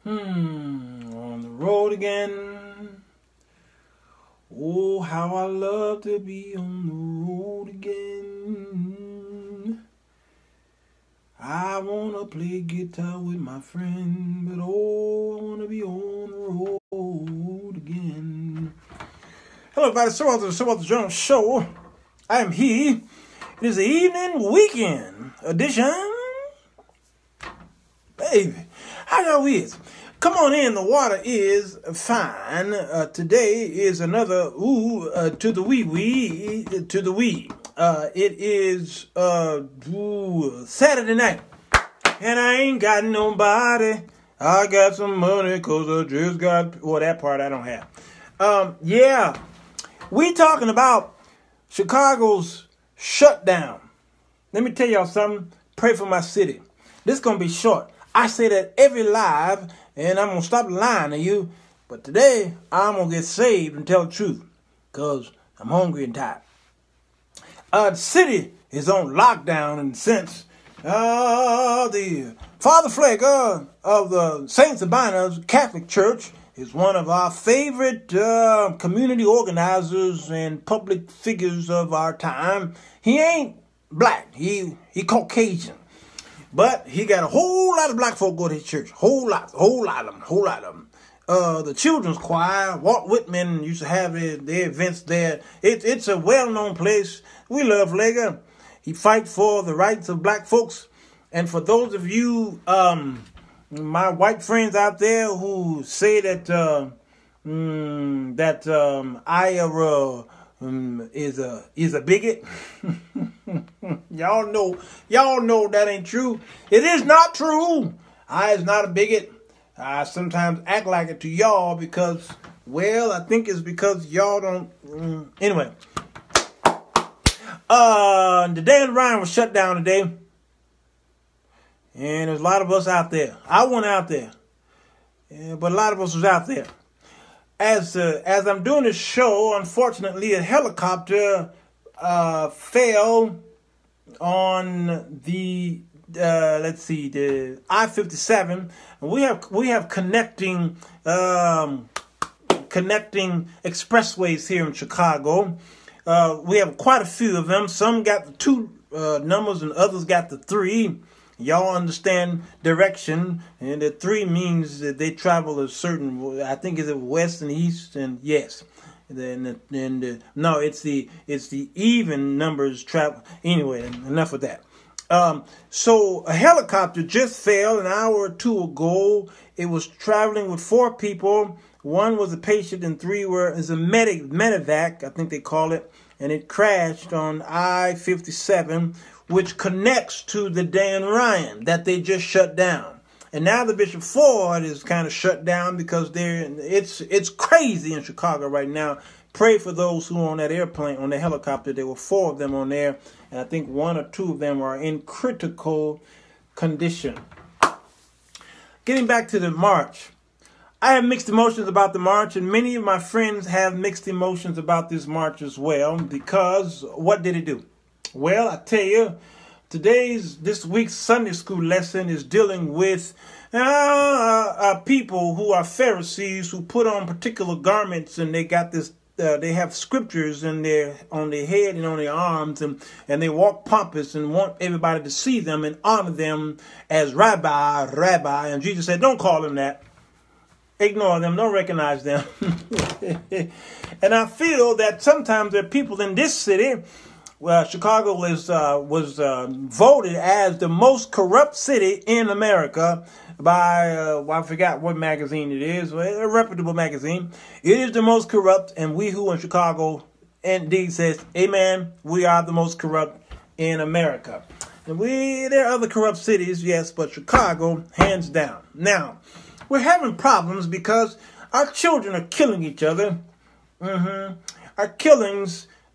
On the road again. Oh, how I love to be on the road again. I want to play guitar with my friend, but oh, I want to be on the road again. Hello, everybody. So the Journal Show. I am he. It is the evening weekend edition. Baby, how y'all is? Come on in. The water is fine. Today is another to the wee. It is Saturday night, and I ain't got nobody. I got some money 'cause I just got. Well, that part I don't have. Yeah, we talking about Chicago's shutdown. Let me tell y'all something. Pray for my city. This gonna be short. I say that every live, and I'm going to stop lying to you. But today, I'm going to get saved and tell the truth. Because I'm hungry and tired. The city is on lockdown in the sense. The Father Pfleger of the Saint Sabina's Catholic Church is one of our favorite community organizers and public figures of our time. He ain't black. He Caucasian. But he got a whole lot of black folk go to his church. Whole lot of them. The children's choir, Walt Whitman used to have their events there. It's a well-known place. We love Pfleger. He fights for the rights of black folks. And for those of you, my white friends out there who say that Ira is a bigot. Y'all know that ain't true. It is not true. I is not a bigot. I sometimes act like it to y'all because, well, I think it's because y'all don't. Anyway, the Dan Ryan was shut down today, and there's a lot of us out there. I went out there, but a lot of us was out there. As I'm doing this show, unfortunately, a helicopter fell on the the I-57. We have connecting expressways here in Chicago. We have quite a few of them. Some got the 2 numbers and others got the 3. Y'all understand direction, and the 3 means that they travel a certain. I think is it west and east, and yes. No, it's the even numbers travel. Anyway, enough of that. So a helicopter just fell an hour or 2 ago. It was traveling with 4 people. 1 was a patient, and 3 is a medevac, I think they call it, and it crashed on I-57. Which connects to the Dan Ryan that they just shut down. And now the Bishop Ford is kind of shut down because it's crazy in Chicago right now. Pray for those who are on that airplane, on the helicopter. There were 4 of them on there, and I think 1 or 2 of them are in critical condition. Getting back to the march. I have mixed emotions about the march, and many of my friends have mixed emotions about this march as well, because what did it do? Well, I tell you, this week's Sunday school lesson is dealing with people who are Pharisees who put on particular garments, and they got this. They have scriptures on their head and on their arms, and they walk pompous and want everybody to see them and honor them as rabbi. And Jesus said, "Don't call them that. Ignore them. Don't recognize them." And I feel that sometimes there are people in this city. Well, Chicago was voted as the most corrupt city in America by, I forgot what magazine it is, a reputable magazine. It is the most corrupt, and we who in Chicago indeed says, amen, we are the most corrupt in America. And there are other corrupt cities, yes, but Chicago, hands down. Now, we're having problems because our children are killing each other.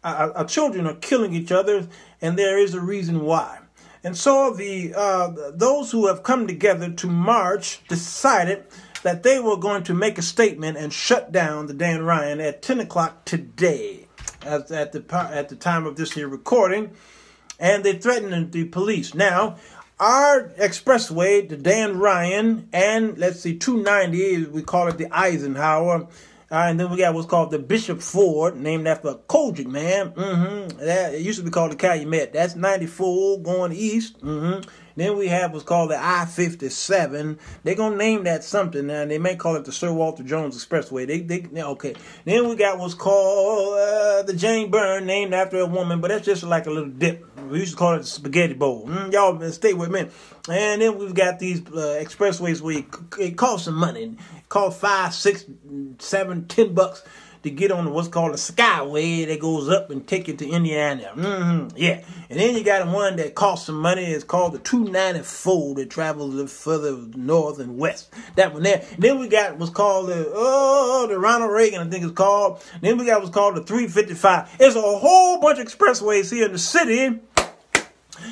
Our children are killing each other, and there is a reason why. And so those who have come together to march decided that they were going to make a statement and shut down the Dan Ryan at 10 o'clock today, at the time of this here recording, and they threatened the police. Now, our expressway, the Dan Ryan, and let's see, 290, we call it the Eisenhower. And then we got what's called the Bishop Ford, named after a Kojic man. That it used to be called the Calumet. That's 94 going east. Then we have what's called the I-57. They're gonna name that something now. They may call it the Sir Walter Jones Expressway. Okay. Then we got what's called the Jane Byrne, named after a woman, but that's just like a little dip. We used to call it the spaghetti bowl. Y'all stay with me. And then we've got these expressways where it costs some money. It costs $5, $6, $7, $10 to get on what's called a skyway that goes up and take you to Indiana. Yeah. And then you got one that costs some money. It's called the 294 that travels a little further north and west. That one there. And then we got what's called the Ronald Reagan, I think it's called. Then we got what's called the 355. There's a whole bunch of expressways here in the city,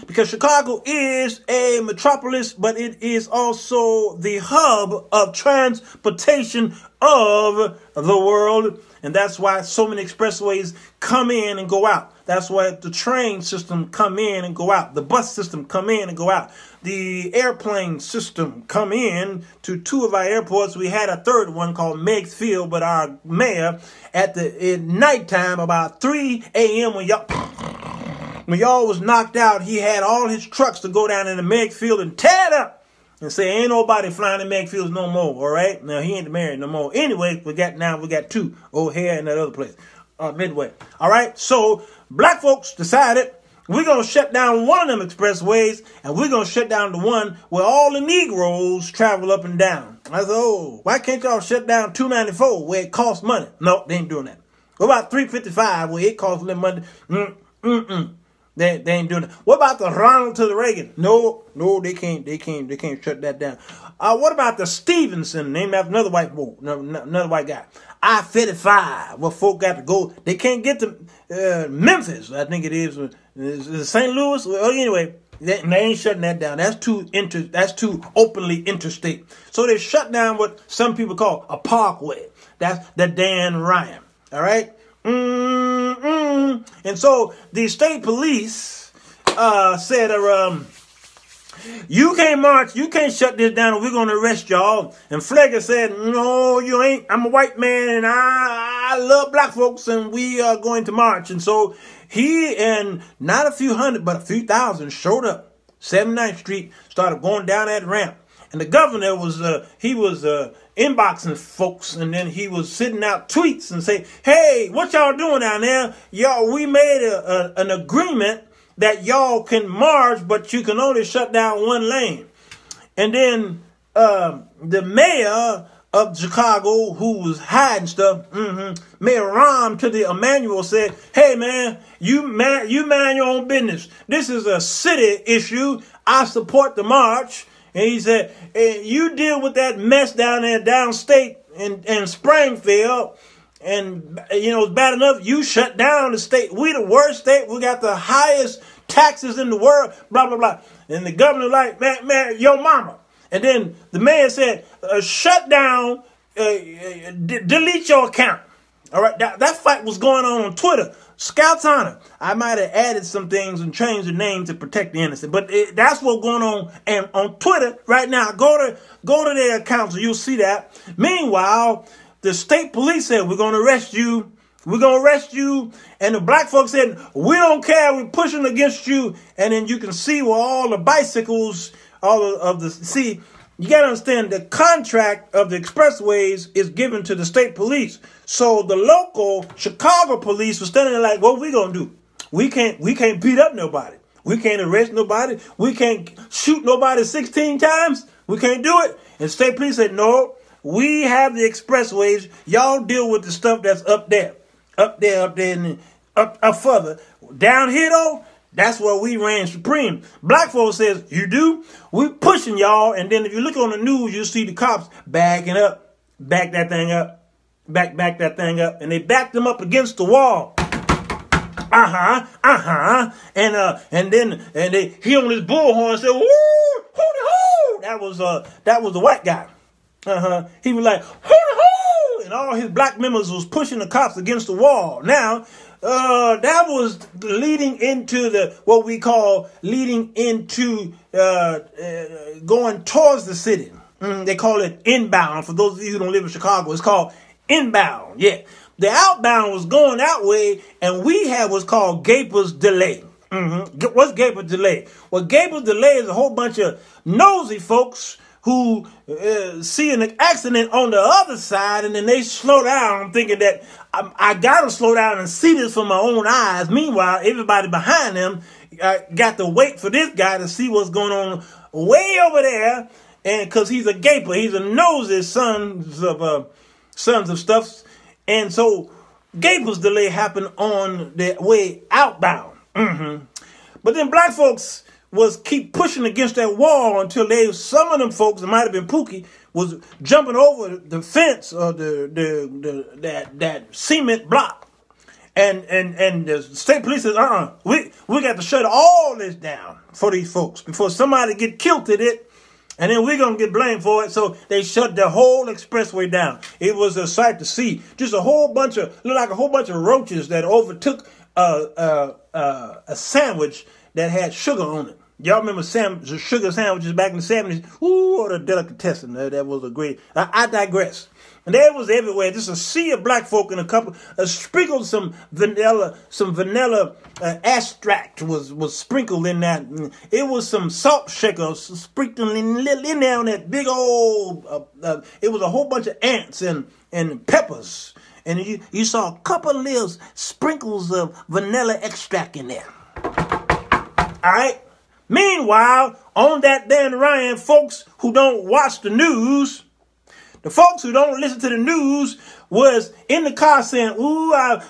because Chicago is a metropolis, but it is also the hub of transportation of the world. And that's why so many expressways come in and go out. That's why the train system come in and go out. The bus system come in and go out. The airplane system come in to two of our airports. We had a third one called Meigs Field, but our mayor at nighttime, about 3 a.m. when y'all was knocked out, he had all his trucks to go down in the Meigs Field and tear it up and say, ain't nobody flying in Meigs Fields no more, all right? Now, he ain't the mayor no more. Anyway, we got two, O'Hare and that other place, Midway. All right, so black folks decided we're going to shut down one of them expressways, and we're going to shut down the one where all the Negroes travel up and down. I said, why can't y'all shut down 294 where it costs money? No, they ain't doing that. What about 355 where it costs a little money? They ain't doing it. What about the Ronald to the Reagan? No, they can't shut that down. What about the Stevenson, named after another white guy? I-55, where folk got to go. They can't get to Memphis, I think it is. St. Louis? Well, anyway, they ain't shutting that down. That's too openly interstate. So they shut down what some people call a parkway. That's the Dan Ryan. All right? And so the state police said, you can't march, you can't shut this down, or we're going to arrest y'all. And Pfleger said, no, you ain't. I'm a white man, and I love black folks, and we are going to march. And so he and not a few hundred, but a few thousand showed up. 79th Street, started going down that ramp. And the governor was, inboxing folks, and then he was sending out tweets and say, hey, what y'all doing down there? Y'all, we made an agreement that y'all can march, but you can only shut down one lane. And then the mayor of Chicago, who was hiding stuff, Mayor Rahm to the Emmanuel said, hey, man, you man your own business. This is a city issue. I support the march. And he said, hey, you deal with that mess down there downstate in Springfield. And, it's bad enough you shut down the state. We the worst state. We got the highest taxes in the world, blah, blah, blah. And the governor like, man, your mama. And then the mayor said, shut down, delete your account. All right, that fight was going on Twitter. Scouts Honor. I might have added some things and changed the name to protect the innocent, but that's what's going on. And on Twitter right now, go to their accounts and you'll see that. Meanwhile, the state police said, we're going to arrest you. We're going to arrest you. And the black folks said, we don't care. We're pushing against you. And then you can see where all the bicycles, you got to understand the contract of the expressways is given to the state police. So the local Chicago police was standing there like, what we going to do? We can't beat up nobody. We can't arrest nobody. We can't shoot nobody 16 times. We can't do it. And state police said, no, we have the expressways. Y'all deal with the stuff that's up there, and up further. Down here, though, that's where we reign supreme. Black folks says, you do? We pushing y'all. And then if you look on the news, you'll see the cops backing up, back that thing up. And they backed them up against the wall. And they he on his bullhorn said, woo, hoo-hoo. That was the white guy. He was like, hoo-hoo. And all his black members was pushing the cops against the wall. Now, that was leading into what we call leading into going towards the city. They call it inbound. For those of you who don't live in Chicago, it's called inbound. Yeah. The outbound was going that way, and we had what's called Gaper's delay. What's Gaper's delay? Well, Gaper's delay is a whole bunch of nosy folks who see an accident on the other side, and then they slow down thinking that I got to slow down and see this for my own eyes. Meanwhile, everybody behind them got to wait for this guy to see what's going on way over there. And because he's a gaper, he's a nosy sons of stuff. And so Gaper's delay happened on the way outbound. But then black folks was keep pushing against that wall until some of them folks, it might have been Pookie, was jumping over the fence or that cement block. And the state police says, we got to shut all this down for these folks before somebody get killed at it. And then we're going to get blamed for it. So they shut the whole expressway down. It was a sight to see. Just looked like a whole bunch of roaches that overtook a sandwich that had sugar on it. Y'all remember sugar sandwiches back in the 70s? Ooh, what a delicatessen. That was a great... I digress. And there was everywhere, just a sea of black folk and a couple, sprinkled some vanilla extract was sprinkled in that. It was some salt shakers sprinkled in there on that big old, it was a whole bunch of ants and peppers. And you saw a couple of little sprinkles of vanilla extract in there. All right. Meanwhile, on that Dan Ryan, folks who don't watch the news, the folks who don't listen to the news was in the car saying,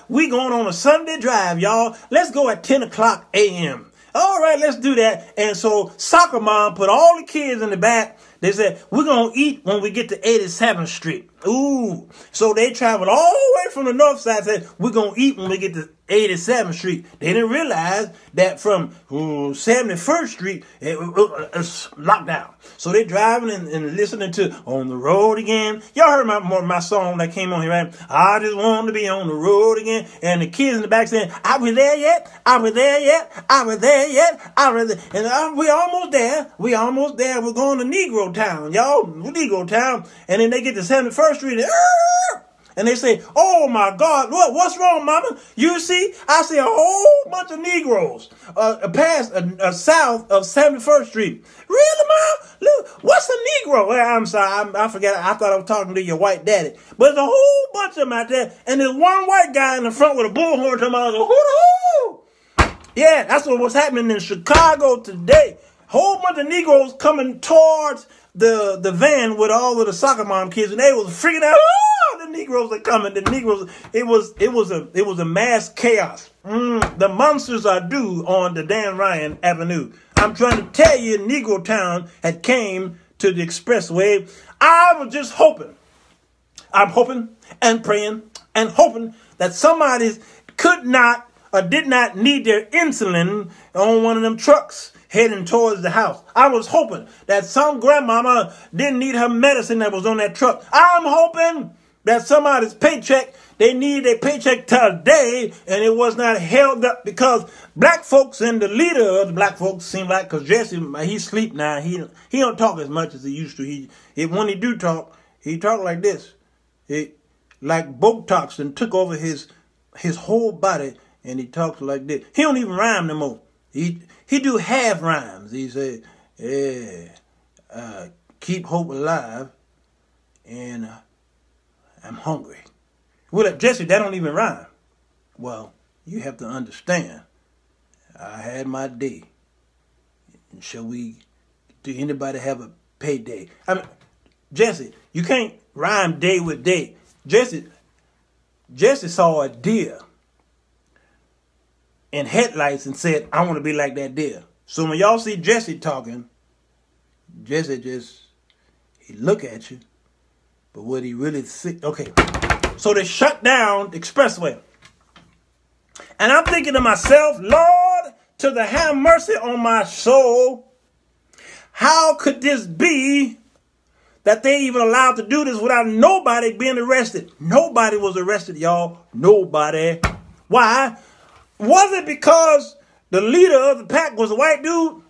we going on a Sunday drive, y'all. Let's go at 10 o'clock a.m. All right, let's do that. And so soccer mom put all the kids in the back. They said, we're going to eat when we get to 87th Street. Ooh. So they traveled all the way from the north side, said, we're going to eat when we get to 87th Street. They didn't realize that from 71st Street, it's locked down. So they driving and listening to On the Road Again. Y'all heard my song that came on here, right? I just want to be on the road again. And the kids in the back saying, are we there yet? Are we there yet? Are we there yet? Are we there? And we almost there. We almost there. We're going to Negro Town, y'all. Negro Town. And then they get to 71st Street and they say, oh my God, look, what's wrong, mama? You see, I see a whole bunch of Negroes south of 71st Street. Really, Mom? Look, what's a Negro? Well, I'm sorry, I forgot. I thought I was talking to your white daddy. But there's a whole bunch of them out there. And there's one white guy in the front with a bullhorn to my hoo-hoo! Yeah, that's what was happening in Chicago today. Whole bunch of Negroes coming towards the van with all of the soccer mom kids, and they was freaking out. Oh, the Negroes are coming. The Negroes. It was a mass chaos. The monsters are due on the Dan Ryan Avenue. I'm trying to tell you, Negro Town had came to the Expressway. I was just hoping. I'm hoping and praying and hoping that somebody could not or did not need their insulin on one of them trucks heading towards the house. I was hoping that some grandmama didn't need her medicine that was on that truck. I'm hoping that somebody's paycheck, they needed their paycheck today, and it was not held up because black folks and the leader of the black folks seem like, because Jesse, he sleep now. He don't talk as much as he used to. When he do talk, he talk like this. Like Botox and took over his whole body, and he talks like this. He don't even rhyme no more. He do half rhymes. He say, keep hope alive, and I'm hungry. Well, Jesse, that don't even rhyme. Well, you have to understand, I had my day. And do anybody have a payday? I mean, Jesse, you can't rhyme day with day. Jesse saw a deer in headlights and said, I want to be like that deer. So when y'all see Jesse talking, Jesse he look at you, but what he really think, okay. So they shut down the expressway. And I'm thinking to myself, Lord, to the have mercy on my soul. How could this be that they even allowed to do this without nobody being arrested? Nobody was arrested, y'all. Nobody Why? Was it because the leader of the pack was a white dude?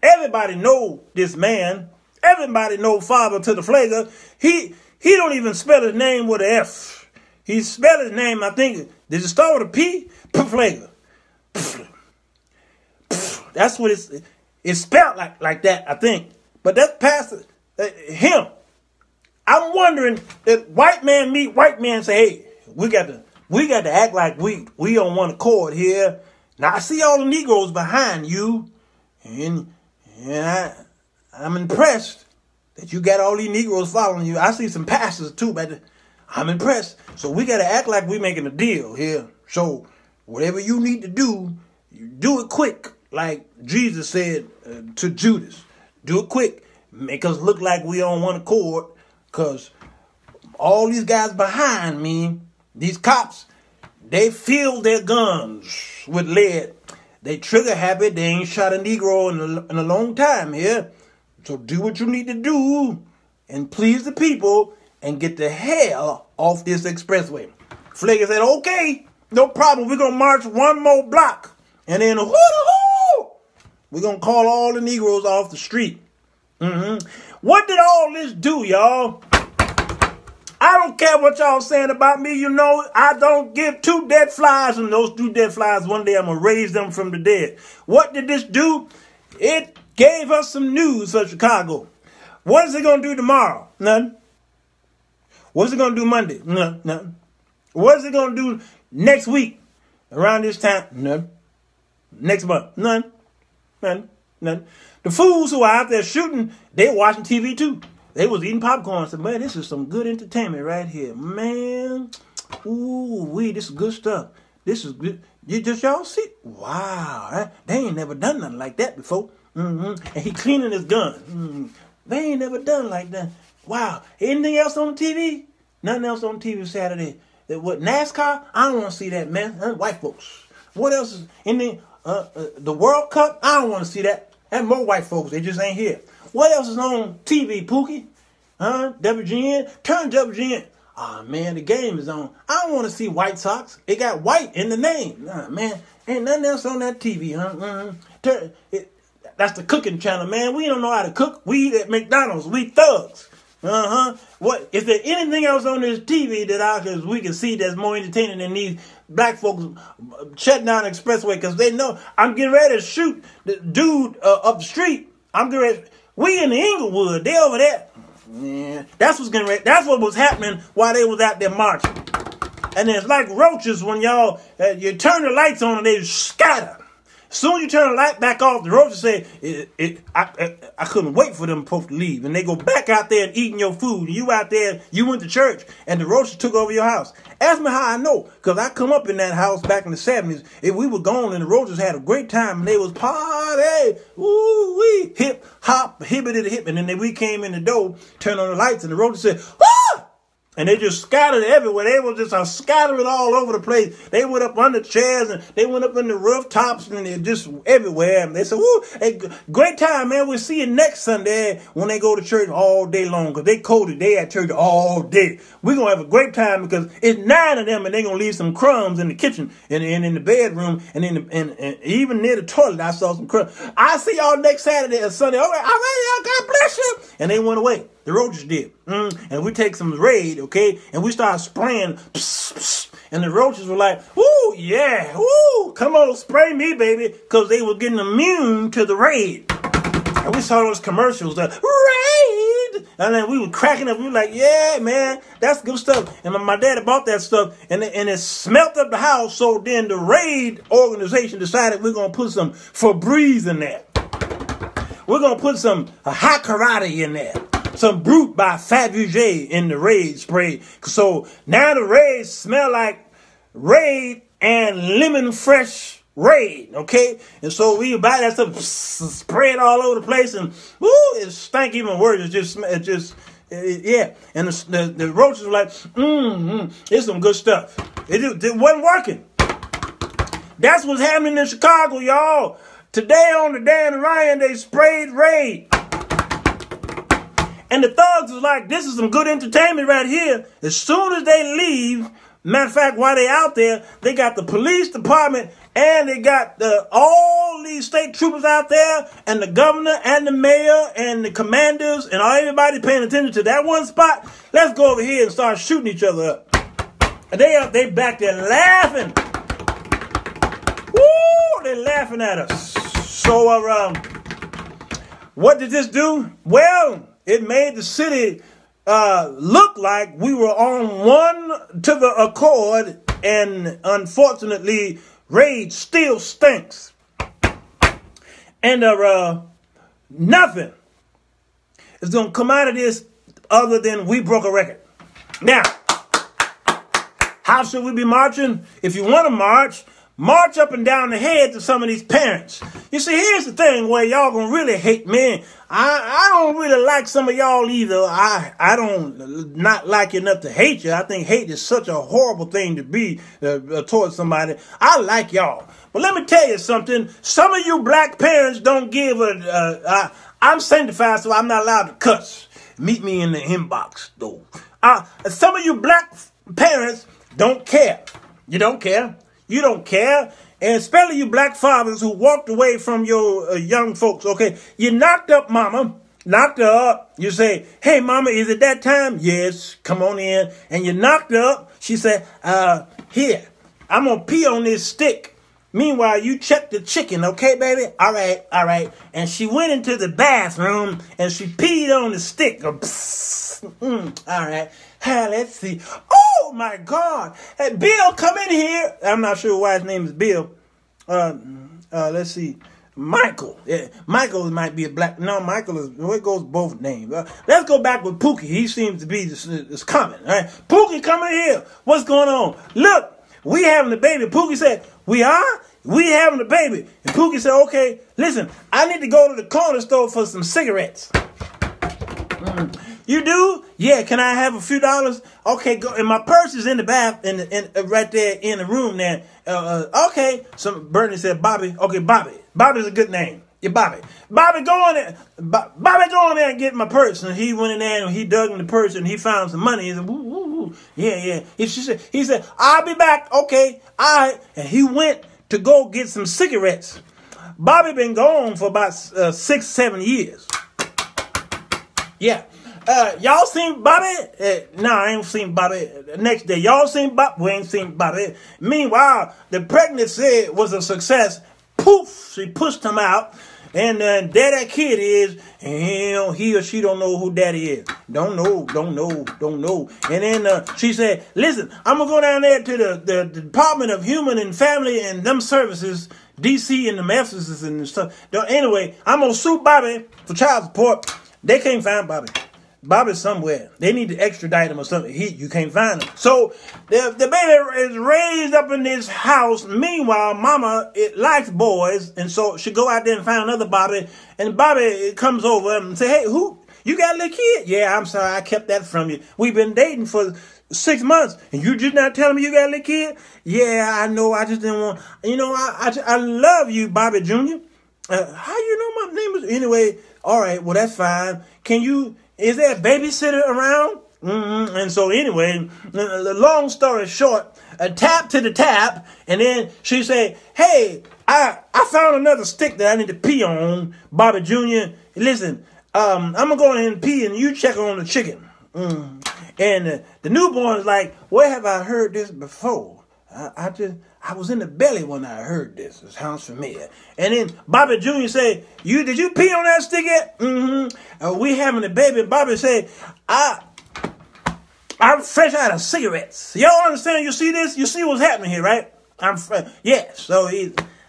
Everybody know this man. Everybody know Father to the Pfleger. He don't even spell his name with an F. He spelled his name, I think, did it start with a P? Pfleger. That's what it's spelled like that, I think. But that's past him. I'm wondering if white man meet white man and say, hey, we got to act like we on one accord here. Now I see all the Negroes behind you, and I'm impressed that you got all these Negroes following you. I see some pastors too, but I'm impressed. So we got to act like we making a deal here. So whatever you need to do, you do it quick, like Jesus said to Judas. Do it quick. Make us look like we on one accord, because all these guys behind me, these cops, they fill their guns with lead. They trigger happy. They ain't shot a Negro in a long time here. So do what you need to do and please the people and get the hell off this expressway. Pfleger said, okay, no problem. We're going to march one more block. And then, we're going to call all the Negroes off the street. What did all this do, y'all? I don't care what y'all saying about me. You know, I don't give two dead flies. And those two dead flies, one day I'm going to raise them from the dead. What did this do? It gave us some news for Chicago. What is it going to do tomorrow? Nothing. What's it going to do Monday? Nothing. What is it going to do next week around this time? Nothing. Next month? Nothing. The fools who are out there shooting, they watching TV too. They was eating popcorn and said, man, this is some good entertainment right here. Man, this is good stuff. This is good. Y'all see? Wow, they ain't never done nothing like that before. And he cleaning his gun. They ain't never done like that. Wow. Anything else on TV? Nothing else on TV Saturday. What, NASCAR? I don't want to see that, man. White folks. What else is in the World Cup? I don't want to see that. And more white folks. They just ain't here. What else is on TV, Pookie? WGN? Turn WGN. Oh, man, the game is on. I don't want to see White Sox. It got white in the name. Nah, man, ain't nothing else on that TV, That's the cooking channel, man. We don't know how to cook. We eat at McDonald's. We thugs. What is there anything else on this TV that we can see that's more entertaining than these black folks shutting down the expressway? Because they know I'm getting ready to shoot the dude up the street. I'm getting ready. We in the Inglewood. They over there. Yeah, that's what's getting ready. That's what was happening while they was out there marching. And it's like roaches when y'all you turn the lights on and they scatter. As soon as you turn the light back off, the roaches say, I couldn't wait for them folks to leave. And they go back out there and eating your food. And you out there, you went to church, and the roaches took over your house. Ask me how I know, because I come up in that house back in the 70s. If we were gone, and the roaches had a great time, and they was party, woo-wee, hip, hop, hibbity-hip. And then we came in the door, turned on the lights, and the roaches said, ah! And they just scattered everywhere. They were just scattering all over the place. They went up under chairs and they went up in the rooftops and they're just everywhere. And they said, woo, hey, great time, man. We'll see you next Sunday when they go to church all day long. Because they coded, they at church all day. We're going to have a great time because it's 9 of them and they're going to leave some crumbs in the kitchen and in the bedroom and even near the toilet. I saw some crumbs. I'll see y'all next Saturday or Sunday. All right, y'all. God bless you. And they went away. The roaches did. And we take some Raid, okay? And we start spraying. Pss, pss, and the roaches were like, woo, yeah, woo, come on, spray me, baby. Because they were getting immune to the Raid. And we saw those commercials, that Raid. And then we were cracking up. We were like, yeah, man, that's good stuff. And my daddy bought that stuff. And it smelt up the house. So then the Raid organization decided we're going to put some Febreze in there. We're going to put some hot karate in there. Some Brute by Fabergé in the Raid spray. So now the Raid smell like Raid and lemon fresh Raid, okay? And so we buy that stuff, spray it all over the place, and woo, it stank even worse. Yeah. And the roaches were like, it's some good stuff. It wasn't working. That's what's happening in Chicago, y'all. Today on the Dan and Ryan, they sprayed Raid. And the thugs was like, this is some good entertainment right here. As soon as they leave, Matter of fact, while they out there, they got the police department and they got all these state troopers out there and the governor and the mayor and the commanders and everybody paying attention to that one spot. Let's go over here and start shooting each other up. And they back there laughing. Woo! They're laughing at us. So, what did this do? Well, it made the city look like we were on one to the accord, and unfortunately, rage still stinks. And nothing is going to come out of this other than we broke a record. Now, how should we be marching? If you want to march up and down the heads of some of these parents. You see, here's the thing where y'all gonna really hate me. I don't really like some of y'all either. I don't not like you enough to hate you. I think hate is such a horrible thing to be towards somebody. I like y'all. But let me tell you something. Some of you black parents don't give I'm sanctified, so I'm not allowed to cuss. Meet me in the inbox, though. Some of you black parents don't care. You don't care. You don't care. And especially you black fathers who walked away from your young folks. Okay, you knocked up mama, knocked her up. You say, hey, mama, is it that time? Yes, come on in. And you knocked her up. She said, here, I'm going to pee on this stick. Meanwhile, you check the chicken, okay, baby? All right. And she went into the bathroom and she peed on the stick. All right. Let's see. Oh, my God. Hey, Bill, come in here. I'm not sure why his name is Bill. Let's see. Michael. Yeah, Michael might be a black. No, Michael is. Well, it goes both names. Let's go back with Pookie. He seems to be this coming. All right. Pookie, come in here. What's going on? Look, we having a baby. Pookie said, we are? We having a baby. And Pookie said, okay, listen, I need to go to the corner store for some cigarettes. You do? Yeah, can I have a few dollars? Okay, go. And my purse is in the bath, right there in the room there. Okay. Bernie said, Bobby. Okay, Bobby. Bobby's a good name. Yeah, Bobby. Bobby, go in there. Bobby, go in there and get my purse. And he went in there and he dug in the purse and he found some money. He said, woo, woo, woo. Yeah. He said, I'll be back. Okay. All right. And he went to go get some cigarettes. Bobby been gone for about 6-7 years. Yeah. Y'all seen Bobby? No, I ain't seen Bobby. Next day, y'all seen Bobby? We ain't seen Bobby. Meanwhile, the pregnancy was a success. Poof, she pushed him out. And there that kid is, and he or she don't know who daddy is. Don't know. And then she said, listen, I'm going to go down there to the Department of Human and Family and them services, DC and the Memphis and stuff. Anyway, I'm going to sue Bobby for child support. They can't find Bobby. Bobby's somewhere. They need to extradite him or something. You can't find him. So the baby is raised up in this house. Meanwhile, mama likes boys. And so she go out there and find another Bobby. And Bobby comes over and say, hey, who? You got a little kid? Yeah, I'm sorry. I kept that from you. We've been dating for 6 months. And you just not telling me you got a little kid? Yeah, I know. I just didn't want, I love you, Bobby Jr. How you know my name is? Anyway, all right. Well, that's fine. Is there a babysitter around? And so anyway, the long story short, a tap to the tap, and then she said, hey, I found another stick that I need to pee on, Bobby Jr. Listen, I'm going to go in and pee, and you check on the chicken. And the newborn's like, where have I heard this before? I was in the belly when I heard this. It sounds familiar. And then Bobby Jr. said, did you pee on that stick yet? We having a baby. Bobby said, I'm fresh out of cigarettes. Y'all understand? You see this? You see what's happening here, right? I'm fresh. Yeah, so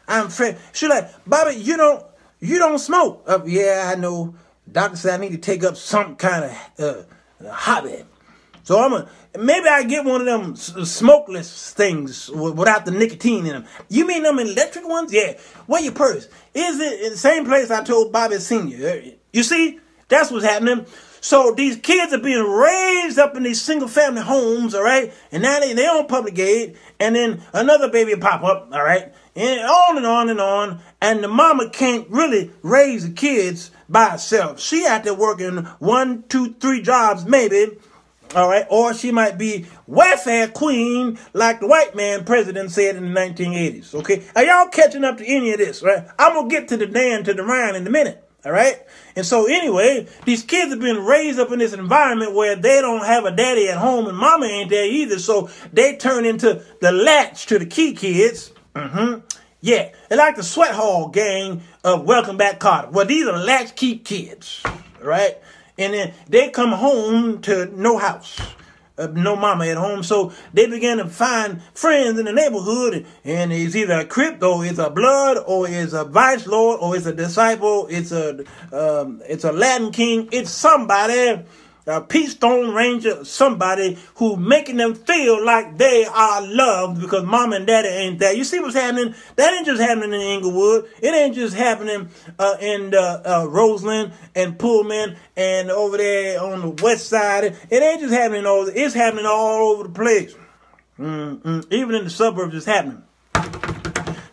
I'm fresh. She's like, Bobby, you don't smoke. Yeah, I know. Doctor said I need to take up some kind of hobby. So maybe I get one of them smokeless things without the nicotine in them. You mean them electric ones? Yeah. Where your purse? Is it in the same place I told Bobby Sr.? You see? That's what's happening. So these kids are being raised up in these single family homes, all right? And now they're on public aid. And then another baby pop up, all right? And on and on and on. And the mama can't really raise the kids by herself. She out there working 1, 2, 3 jobs maybe. All right, or she might be welfare queen, like the white man president said in the 1980s. Okay, are y'all catching up to any of this? Right, I'm gonna get to the Dan to the Ryan in a minute. All right, and so anyway, these kids have been raised up in this environment where they don't have a daddy at home and mama ain't there either, so they turn into the latch to the key kids. Yeah, they're like the sweat hall gang of Welcome Back Kotter. Well, these are latchkey kids, right? And then they come home to no house, no mama at home. So they began to find friends in the neighborhood, and it's either a Crip, or it's a Blood, or it's a Vice Lord, or it's a disciple, it's a Latin King, it's somebody, a Peace Stone Ranger, somebody who making them feel like they are loved because mom and daddy ain't there. You see what's happening? That ain't just happening in Inglewood. It ain't just happening in Roseland and Pullman and over there on the west side. It ain't just happening over there. It's happening all over the place. Even in the suburbs, it's happening.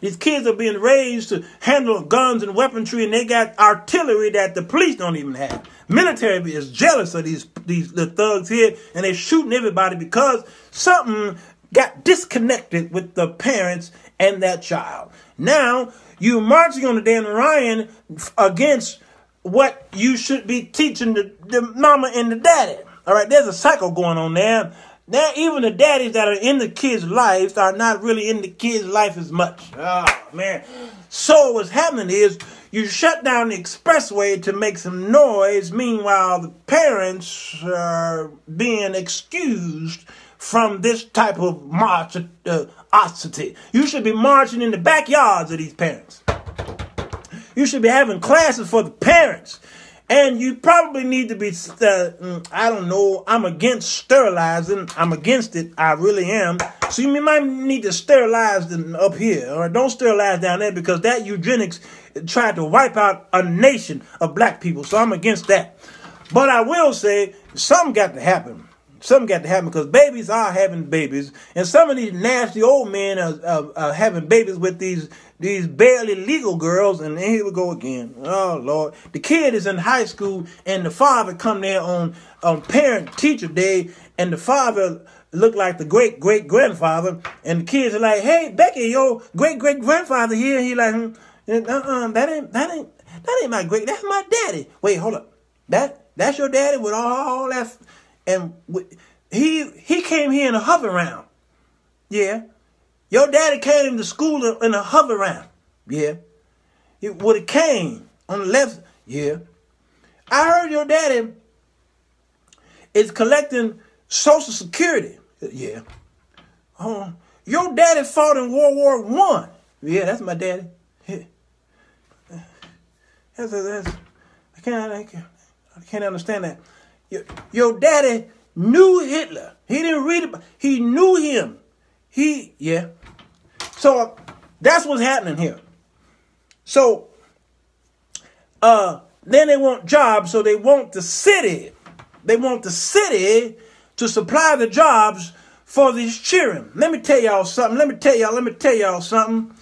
These kids are being raised to handle guns and weaponry, and they got artillery that the police don't even have. Military is jealous of these the thugs here, and they're shooting everybody because something got disconnected with the parents and that child. Now, you're marching on the Dan Ryan against what you should be teaching the mama and the daddy. All right, there's a cycle going on there. Now, even the daddies that are in the kids' lives are not really in the kids' life as much. Oh, man. So what's happening is you shut down the expressway to make some noise. Meanwhile, the parents are being excused from this type of marchosity. You should be marching in the backyards of these parents. You should be having classes for the parents. And you probably need to be, I don't know, I'm against sterilizing. I'm against it. I really am. So you might need to sterilize them up here. Or don't sterilize down there because that eugenics tried to wipe out a nation of black people. So I'm against that. But I will say something got to happen. Something got to happen because babies are having babies. And some of these nasty old men are having babies with these barely legal girls. And here we go again. Oh, Lord. The kid is in high school and the father come there on parent-teacher day. And the father looked like the great-great-grandfather. And the kids are like, hey, Becky, your great-great-grandfather here. He like, that ain't my great. That's my daddy. Wait, hold up. That's your daddy with all that... And he came here in a hover-round. Yeah. Your daddy came to school in a hover-round. Yeah. With a cane on the left. Yeah. I heard your daddy is collecting Social Security. Yeah. Your daddy fought in World War I. Yeah, that's my daddy. Yeah. I can't understand that. Your daddy knew Hitler. He didn't read it. He knew him. Yeah. So that's what's happening here. So then they want jobs, so they want the city. They want the city to supply the jobs for these children. Let me tell y'all something. Let me tell y'all something,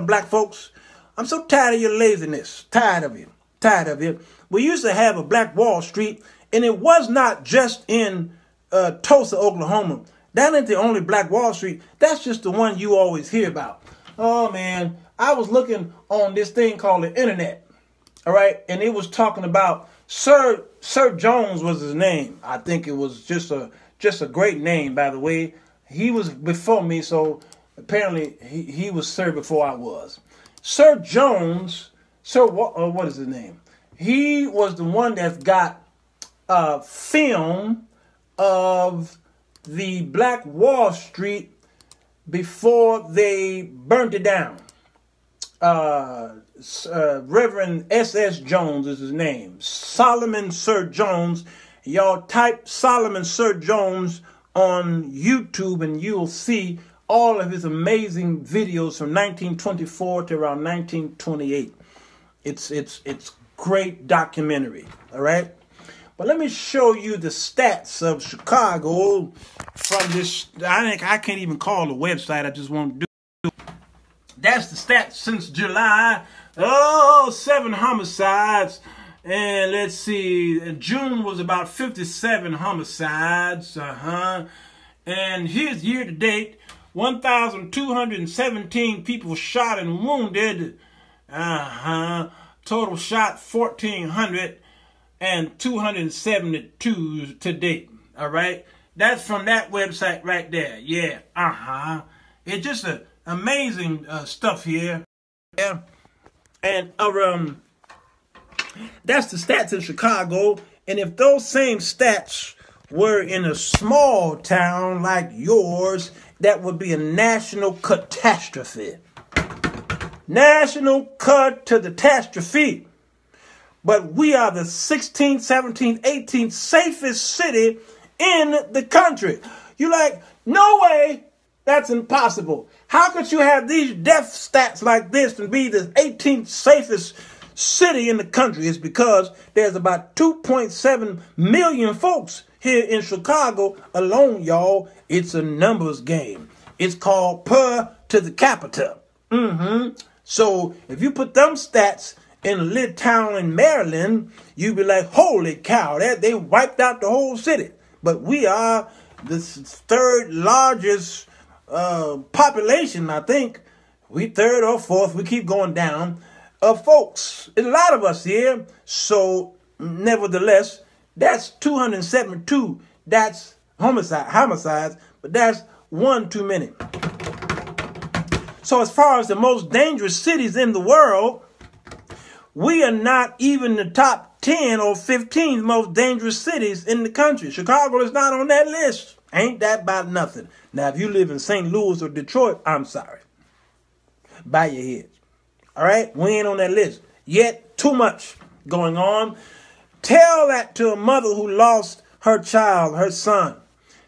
black folks. I'm so tired of your laziness. Tired of you. We used to have a Black Wall Street. And it was not just in Tulsa, Oklahoma. That ain't the only Black Wall Street. That's just the one you always hear about. Oh, man. I was looking on this thing called the internet. All right. And it was talking about Sir Jones was his name. I think it was just a great name, by the way. He was before me. So apparently he was Sir before I was. Sir Jones. What is his name? He was the one that got film of the Black Wall Street before they burnt it down. Reverend S.S. Jones is his name. Solomon Sir Jones. Y'all type Solomon Sir Jones on YouTube and you'll see all of his amazing videos from 1924 to around 1928. It's great documentary. All right. But let me show you the stats of Chicago from this. I can't even call the website. I just won't do. That's the stats since July. 7 homicides And let's see, June was about 57 homicides. And here's year to date, 1,217 people shot and wounded. Total shot 1,400 and 272 to date. All right. That's from that website right there. Yeah. It's just amazing stuff here. Yeah. And that's the stats in Chicago. And if those same stats were in a small town like yours, that would be a national catastrophe. National cut to the catastrophe. But we are the 16th, 17th, 18th safest city in the country. You like, no way, that's impossible. How could you have these death stats like this and be the 18th safest city in the country? It's because there's about 2.7 million folks here in Chicago alone, y'all. It's a numbers game. It's called per to the capita. So if you put them stats in a little town in Maryland, you'd be like, holy cow, they wiped out the whole city. But we are the third largest population, I think. We third or fourth, we keep going down, of folks. There's a lot of us here. So nevertheless, that's 272. That's homicides, but that's one too many. So as far as the most dangerous cities in the world, we are not even the top 10 or 15 most dangerous cities in the country. Chicago is not on that list. Ain't that about nothing? Now, if you live in St. Louis or Detroit, I'm sorry. Bow your heads. All right? We ain't on that list. Yet, too much going on. Tell that to a mother who lost her child, her son.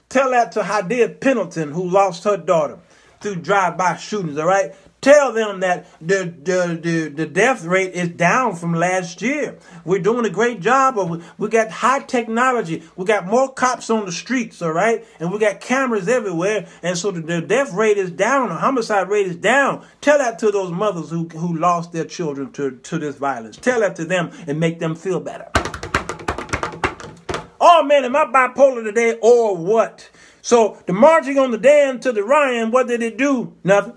Tell that to Hadia Pendleton, who lost her daughter through drive-by shootings, all right? Tell them that the death rate is down from last year. We're doing a great job. We got high technology. We got more cops on the streets, all right? And we got cameras everywhere. And so the death rate is down. The homicide rate is down. Tell that to those mothers who lost their children to this violence. Tell that to them and make them feel better. Oh, man, am I bipolar today or what? So the marching on the Dan to the Ryan, what did it do? Nothing.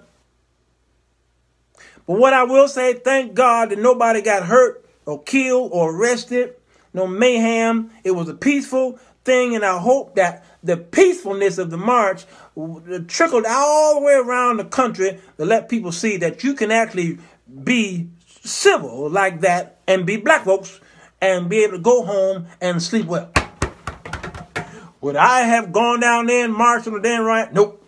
But what I will say, thank God that nobody got hurt or killed or arrested. No mayhem. It was a peaceful thing, and I hope that the peacefulness of the march trickled all the way around the country to let people see that you can actually be civil like that and be black folks and be able to go home and sleep well. Would I have gone down there and marched on the damn right? Nope.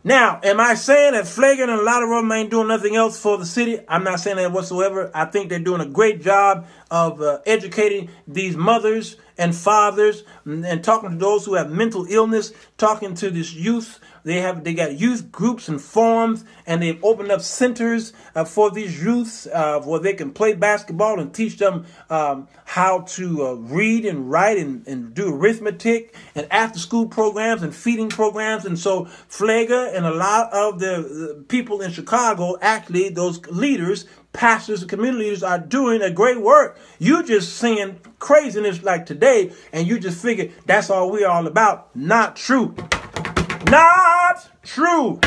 Now, am I saying that Pfleger and a lot of them ain't doing nothing else for the city? I'm not saying that whatsoever. I think they're doing a great job of educating these mothers and fathers and talking to those who have mental illness, talking to this youth. They got youth groups and forums, and they've opened up centers for these youths where they can play basketball and teach them how to read and write and do arithmetic, and after-school programs and feeding programs. And so Pfleger and a lot of the people in Chicago, actually those leaders, pastors and community leaders, are doing a great work. You just seeing craziness like today, and you just figure that's all we're all about. Not true. Not true.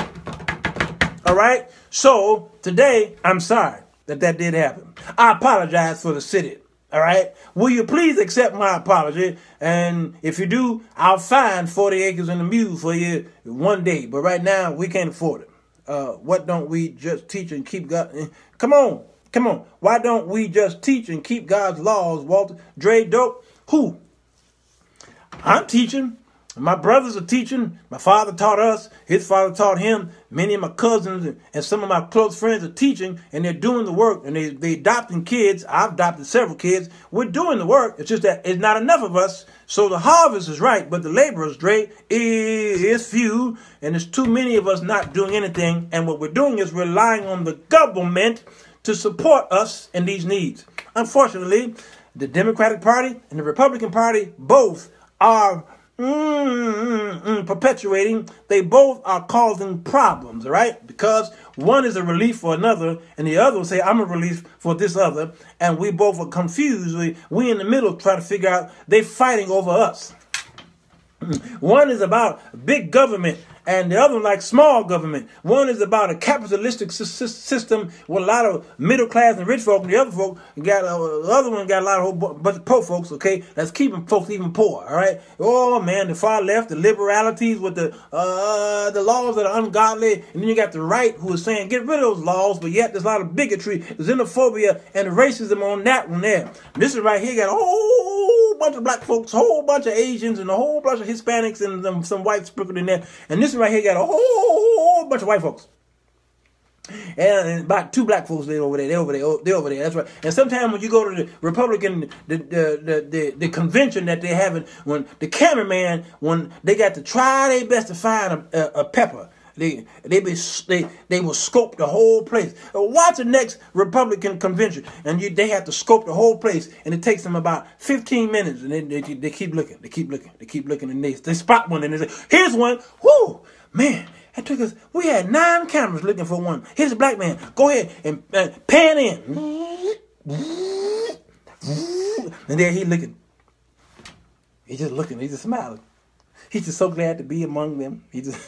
All right. So today, I'm sorry that did happen. I apologize for the city. All right. Will you please accept my apology? And if you do, I'll find 40 acres and a mule for you one day. But right now, we can't afford it. What don't we just teach and keep God? Come on. Why don't we just teach and keep God's laws, Walter? Dre Dope? Who? I'm teaching. My brothers are teaching. My father taught us. His father taught him. Many of my cousins and some of my close friends are teaching, and they're doing the work, and they adopting kids. I've adopted several kids. We're doing the work. It's just that it's not enough of us. So the harvest is right, but the laborers, Dre, is few, and there's too many of us not doing anything. And what we're doing is relying on the government to support us in these needs. Unfortunately, the Democratic Party and the Republican Party both are perpetuating, they both are causing problems, all right? Because one is a relief for another, and the other will say, I'm a relief for this other, and we both are confused. We in the middle try to figure out, they fighting over us. One is about big government, and the other one like small government. One is about a capitalistic system with a lot of middle class and rich folk, and the other folk got the other one got a lot of whole bunch of poor folks. Okay, that's keeping folks even poor. All right. Oh man, the far left, the liberalities with the laws that are ungodly, and then you got the right who is saying get rid of those laws, but yet there's a lot of bigotry, xenophobia, and racism on that one there. This is right here got a whole bunch of black folks, a whole bunch of Asians, and a whole bunch of Hispanics, and some whites sprinkled in there. And this right here got a whole bunch of white folks. And about 2 black folks, they're over there. That's right. And sometimes when you go to the Republican, the convention that they're having, when the cameraman, when they got to try their best to find a pepper, they will scope the whole place. Watch the next Republican convention, and they have to scope the whole place, and it takes them about 15 minutes, and they keep looking, and they spot one, and they say, "Here's one." Whoo, man! It took us. We had 9 cameras looking for one. Here's a black man. Go ahead and pan in, and there he's looking. He's just looking. He's just smiling. He's just so glad to be among them. He just.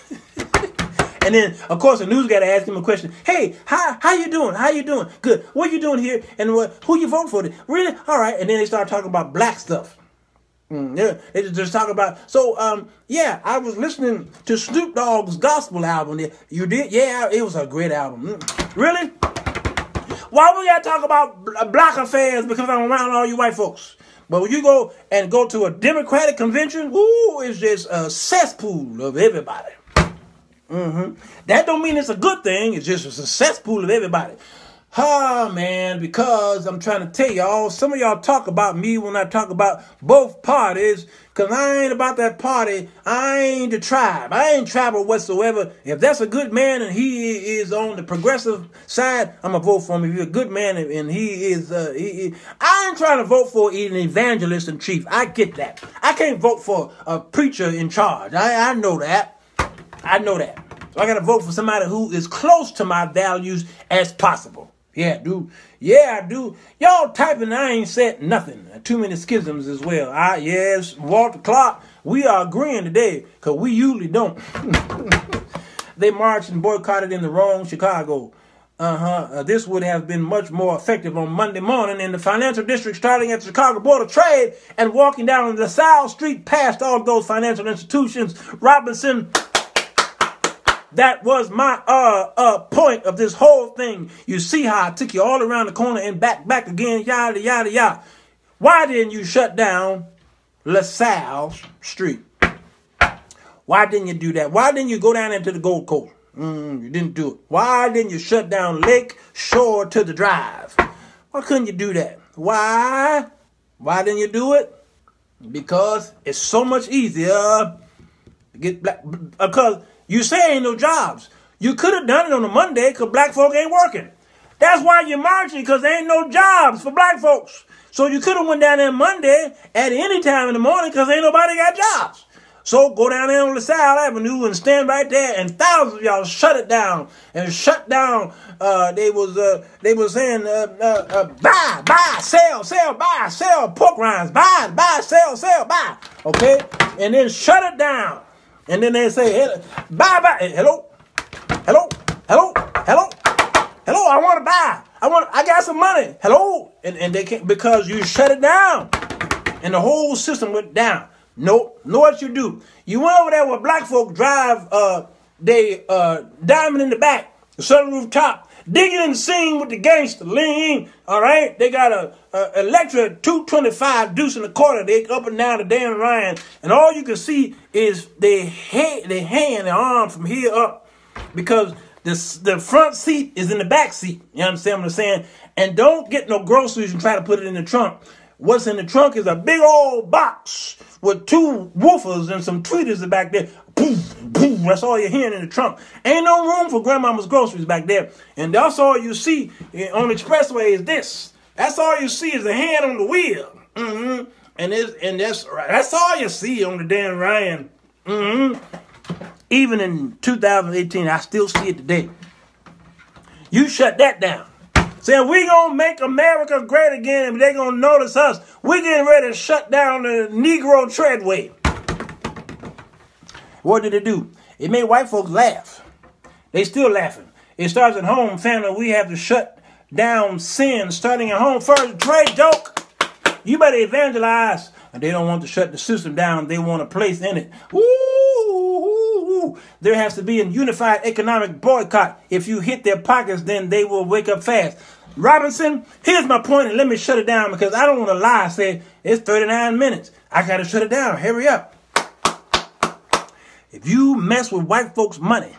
And then, of course, the news got to ask him a question. Hey, how you doing? How you doing? Good. What you doing here? And who you vote for? Really? All right. And then they start talking about black stuff. Yeah, they just talk about. So, yeah, I was listening to Snoop Dogg's gospel album. You did? Yeah, it was a great album. Really? Why we got to talk about black affairs? Because I'm around all you white folks. But when you go to a Democratic convention, ooh, it's just a cesspool of everybody. That don't mean it's a good thing. It's just a cesspool of everybody. Man, because I'm trying to tell y'all, some of y'all talk about me when I talk about both parties, because I ain't about that party. I ain't the tribe. I ain't tribal whatsoever. If that's a good man and he is on the progressive side, I'm going to vote for him. If he's a good man and he is, I ain't trying to vote for an evangelist in chief. I get that. I can't vote for a preacher in charge. I know that. I know that. So I got to vote for somebody who is close to my values as possible. Yeah, I do. Yeah, I do. Y'all typing, I ain't said nothing. Too many schisms as well. Yes, Walter Clark, we are agreeing today because we usually don't. They marched and boycotted in the wrong Chicago. This would have been much more effective on Monday morning in the financial district, starting at the Chicago Board of Trade and walking down the South Street past all those financial institutions. Robinson. That was my point of this whole thing. You see how I took you all around the corner and back again, yada, yada, yada. Why didn't you shut down LaSalle Street? Why didn't you do that? Why didn't you go down into the Gold Coast? You didn't do it. Why didn't you shut down Lake Shore to the Drive? Why couldn't you do that? Why? Why didn't you do it? Because it's so much easier to get black. Because you say ain't no jobs. You could have done it on a Monday because black folk ain't working. That's why you're marching, because there ain't no jobs for black folks. So you could have went down there Monday at any time in the morning because ain't nobody got jobs. So go down there on LaSalle Avenue and stand right there, and thousands of y'all shut it down and shut down. They was saying buy, sell pork rinds, buy, sell, buy. Okay, and then shut it down. And then they say, bye, hello, I want to buy. I got some money. Hello. And they can't, because you shut it down. And the whole system went down. Know what you do. You went over there where black folk drive, diamond in the back, the sunroof top, digging and sing with the gangster, lean, all right? They got a electric 225 deuce in the quarter. They up and down the damn Ryan. And all you can see is their arm from here up, because the front seat is in the back seat. You understand what I'm saying? And don't get no groceries and try to put it in the trunk. What's in the trunk is a big old box with 2 woofers and some tweeters back there. Boom, boom. That's all you're hearing in the trunk. Ain't no room for grandmama's groceries back there. And that's all you see on the Expressway is this. That's all you see is a hand on the wheel. And that's all you see on the damn Ryan. Even in 2018, I still see it today. You shut that down. Saying we gonna make America great again and they gonna notice us. We getting ready to shut down the Negro treadway. What did it do? It made white folks laugh. They still laughing. It starts at home, family. We have to shut down sin starting at home first. Trey joke. You better evangelize. And they don't want to shut the system down. They want a place in it. Ooh. There has to be a unified economic boycott. If you hit their pockets, then they will wake up fast. Robinson, here's my point, and let me shut it down because I don't want to lie. Say it's 39 minutes. I got to shut it down. Hurry up. If you mess with white folks' money,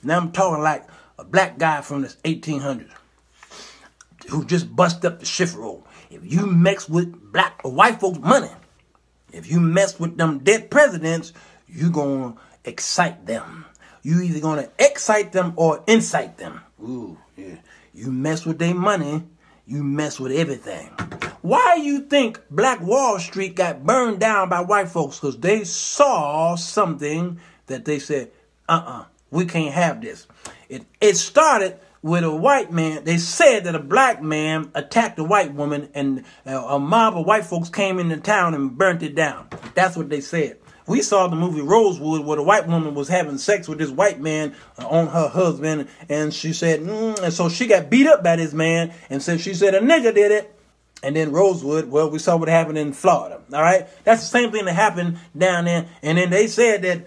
now I'm talking like a black guy from the 1800s who just bust up the shift roll. If you mess with black or white folks' money, if you mess with them dead presidents, you going to excite them. You either going to excite them or incite them. Ooh, yeah. You mess with their money, you mess with everything. Why you think Black Wall Street got burned down by white folks? Because they saw something that they said, we can't have this. It started with a white man. They said that a black man attacked a white woman and a mob of white folks came into town and burnt it down. That's what they said. We saw the movie Rosewood where the white woman was having sex with this white man on her husband. And she said, and so she got beat up by this man and she said a nigga did it. And then Rosewood, well, we saw what happened in Florida. All right. That's the same thing that happened down there. And then they said that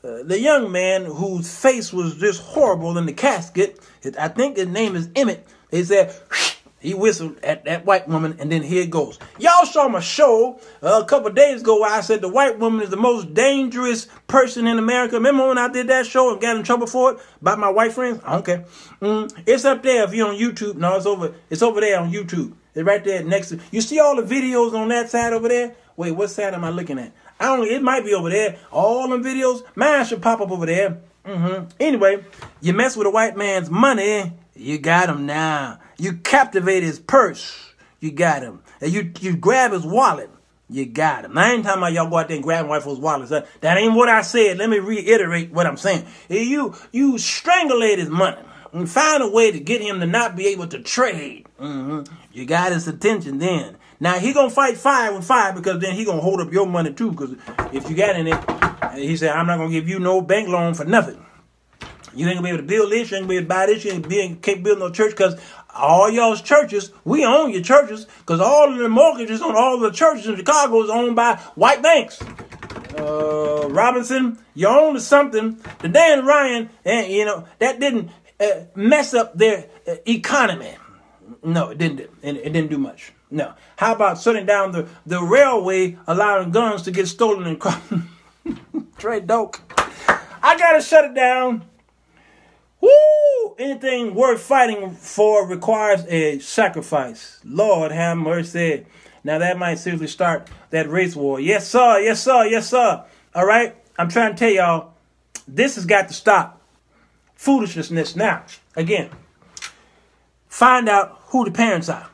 the young man whose face was just horrible in the casket, I think his name is Emmett. They said he whistled at that white woman, and then here it goes. Y'all saw my show a couple of days ago where I said the white woman is the most dangerous person in America. Remember when I did that show and got in trouble for it about my white friends? I don't care. It's up there if you're on YouTube. No, it's over there on YouTube. It's right there next to. You see all the videos on that side over there? Wait, what side am I looking at? It might be over there. All them videos, mine should pop up over there. Anyway, you mess with a white man's money, you got him now. You captivate his purse, you got him. And you grab his wallet, you got him. Now, I ain't talking about y'all go out there and grab white folks' wallets. That ain't what I said. Let me reiterate what I'm saying. You strangulate his money and find a way to get him to not be able to trade. You got his attention then. Now, he going to fight fire with fire because then he going to hold up your money too. Because if you got in it, he said, I'm not going to give you no bank loan for nothing. You ain't going to be able to build this. You ain't going to be able to buy this. You can't build no church because all y'all's churches, we own your churches because all of the mortgages on all the churches in Chicago is owned by white banks. Robinson, you own something. The Dan Ryan, that didn't mess up their economy. No, it didn't. It didn't do much. No. How about shutting down the railway, allowing guns to get stolen and Trey Doke. I gotta shut it down. Woo! Anything worth fighting for requires a sacrifice. Lord have mercy. Now that might seriously start that race war. Yes, sir. Yes, sir. Yes, sir. All right. I'm trying to tell y'all, this has got to stop. Foolishness. Now, again, find out who the parents are.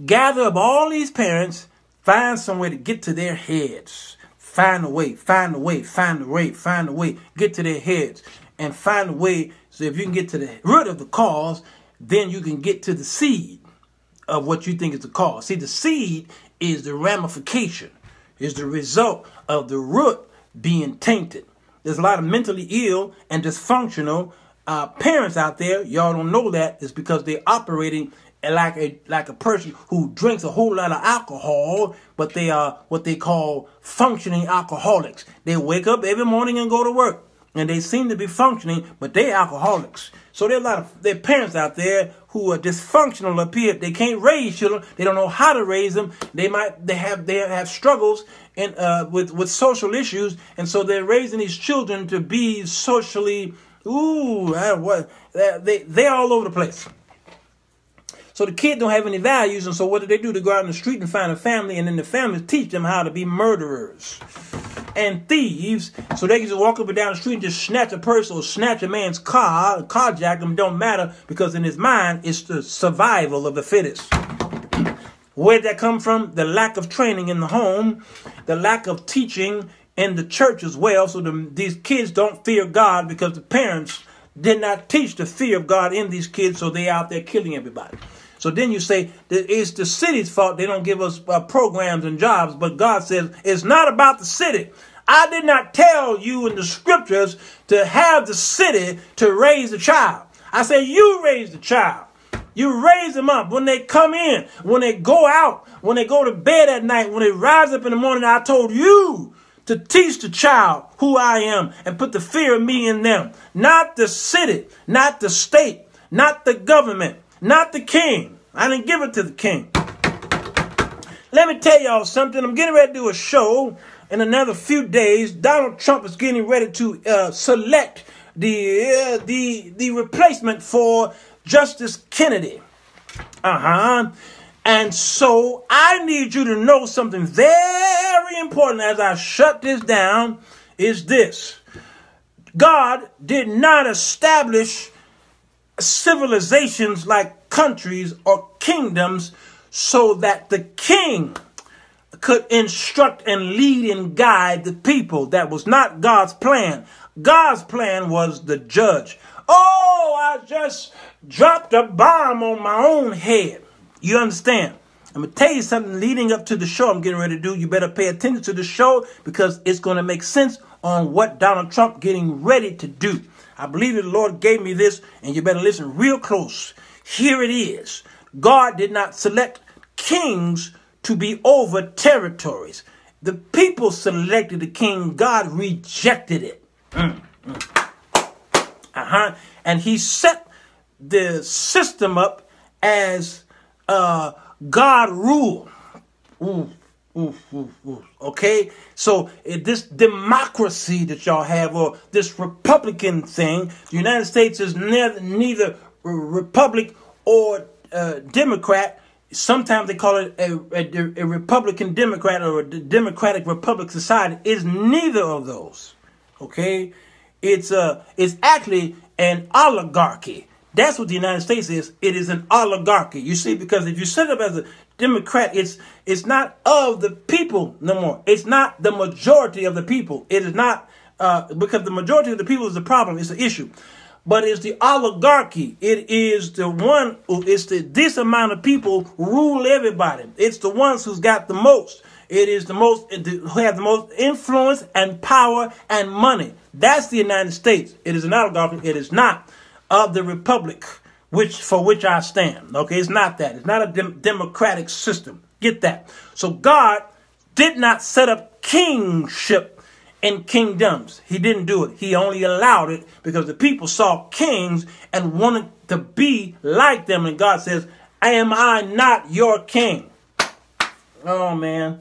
Gather up all these parents. Find some way to get to their heads. Find a way. Get to their heads. And find a way. So if you can get to the root of the cause, then you can get to the seed of what you think is the cause. See, the seed is the ramification, is the result of the root being tainted. There's a lot of mentally ill and dysfunctional parents out there. Y'all don't know that. It's because they're operating like a person who drinks a whole lot of alcohol, but they are what they call functioning alcoholics. They wake up every morning and go to work. And they seem to be functioning, but they're alcoholics. So there are a lot of their parents out there who are dysfunctional up here. They can't raise children. They don't know how to raise them. They have struggles with social issues, and so they're raising these children to be socially they're all over the place. So the kid don't have any values, and so what do? They go out in the street and find a family, and then the families teach them how to be murderers and thieves, so they can just walk up and down the street and just snatch a purse or snatch a man's car, carjack them. Don't matter, because in his mind, it's the survival of the fittest. Where did that come from? The lack of training in the home, the lack of teaching in the church as well. So these kids don't fear God because the parents did not teach the fear of God in these kids, so they out there killing everybody. So then you say that it's the city's fault. They don't give us programs and jobs. But God says it's not about the city. I did not tell you in the scriptures to have the city to raise a child. I said you raise the child. You raise them up when they come in, when they go out, when they go to bed at night, when they rise up in the morning. I told you to teach the child who I am and put the fear of me in them. Not the city, not the state, not the government, not the king. I didn't give it to the king. Let me tell y'all something. I'm getting ready to do a show in another few days. Donald Trump is getting ready to select the replacement for Justice Kennedy. And so I need you to know something very important as I shut this down is this. God did not establish civilizations like countries or kingdoms so that the king could instruct and lead and guide the people. That was not God's plan. God's plan was the judge. Oh, I just dropped a bomb on my own head. You understand? I'm going to tell you something leading up to the show I'm getting ready to do. You better pay attention to the show because it's going to make sense on what Donald Trump getting ready to do. I believe that the Lord gave me this, and you better listen real close. Here it is. God did not select kings to be over territories. The people selected the king. God rejected it. And he set the system up as God rule. Okay, so this democracy that y'all have, or this Republican thing, the United States is neither Republic or Democrat. Sometimes they call it a Republican Democrat or a Democratic Republic society. It's neither of those. Okay, it's actually an oligarchy. That's what the United States is. It is an oligarchy. You see, because if you set up as a Democrat, it's not of the people no more. It's not the majority of the people. It is not because the majority of the people is the problem. It's the issue. But it's the oligarchy. It is the one. It's this amount of people rule everybody. It's the ones who's got the most. It is the most who have the most influence and power and money. That's the United States. It is an oligarchy. It is not of the republic for which I stand. Okay, it's not that. It's not a democratic system. Get that. So God did not set up kingship in kingdoms. He didn't do it. He only allowed it because the people saw kings and wanted to be like them. And God says, am I not your king? Oh, man.